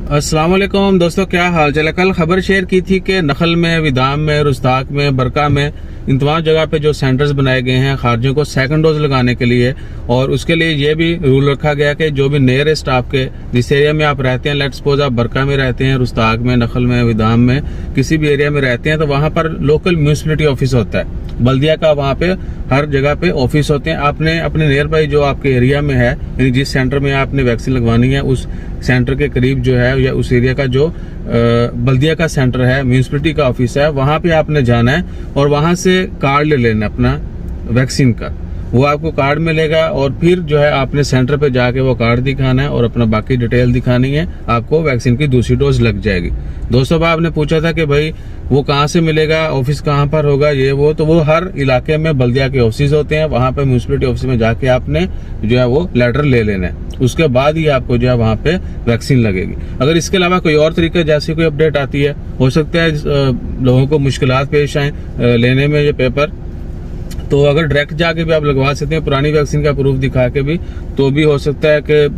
अस्सलाम वालेकुम दोस्तों, क्या हाल चाल है। कल खबर शेयर की थी कि नखल में, विदाम में, रुस्ताक में, बरका में, इन तमाम जगह पे जो सेंटर्स बनाए गए हैं खारजियों को सेकंड डोज लगाने के लिए, और उसके लिए ये भी रूल रखा गया कि जो भी नियरेस्ट आपके जिस एरिया में आप रहते हैं, लेट्स सपोज आप बरका में रहते हैं, रुस्ताक में, नखल में, विदाम में, किसी भी एरिया में रहते हैं, तो वहां पर लोकल म्यूनिसिपलिटी ऑफिस होता है, बल्दिया का, वहां पे हर जगह पे ऑफिस होते हैं। आपने अपने नियर बाई जो आपके एरिया में है, यानी जिस सेंटर में आपने वैक्सीन लगवानी है, उस सेंटर के करीब जो है या उस एरिया का जो बल्दिया का सेंटर है, म्यूनिसिपलिटी का ऑफिस है, वहां पे आपने जाना है और वहां से कार्ड ले लेना अपना वैक्सीन का। वो आपको कार्ड मिलेगा और फिर जो है आपने सेंटर पे जाके वो कार्ड दिखाना है और अपना बाकी डिटेल दिखानी है, आपको वैक्सीन की दूसरी डोज लग जाएगी। दोस्तों, आपने पूछा था कि भाई वो कहाँ से मिलेगा, ऑफिस कहाँ पर होगा, ये वो, तो वो हर इलाके में बल्दिया के ऑफिस होते हैं, वहां पे म्यूनिसिपलिटी ऑफिस में जाके आपने जो है वो लेटर ले लेना है, उसके बाद ही आपको जो है वहां पे वैक्सीन लगेगी। अगर इसके अलावा कोई और तरीके जैसी कोई अपडेट आती है, हो सकता है लोगों को मुश्किलात पेश आए लेने में ये पेपर, तो अगर डायरेक्ट जाके भी आप लगवा सकते हैं पुरानी वैक्सीन का प्रूफ दिखा के भी, तो भी हो सकता है कि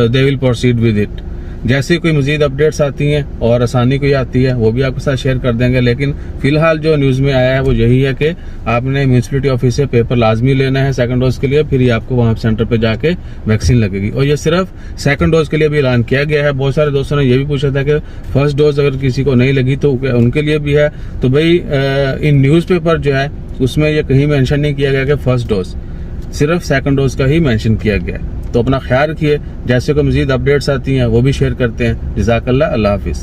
they will proceed with it. जैसे कोई मजीद अपडेट्स आती हैं और आसानी कोई आती है, वो भी आपके साथ शेयर कर देंगे। लेकिन फिलहाल जो न्यूज में आया है वो यही है कि आपने म्यूनिसिपलिटी ऑफिस से पेपर लाजमी लेना है सेकंड डोज के लिए, फिर ही आपको वहां सेंटर पे जाके वैक्सीन लगेगी। और ये सिर्फ सेकंड डोज के लिए भी ऐलान किया गया है। बहुत सारे दोस्तों ने ये भी पूछा था कि फर्स्ट डोज अगर किसी को नहीं लगी तो उनके लिए भी है। तो भाई इन न्यूज़पेपर जो है उसमें ये कहीं मेंशन नहीं किया गया कि फर्स्ट डोज, सिर्फ सेकंड डोज का ही मेंशन किया गया है। तो अपना ख्याल रखिए। जैसे कोई मजीद अपडेट्स आती हैं वो भी शेयर करते हैं। जज़ाकल्लाह, अल्लाह हाफिज।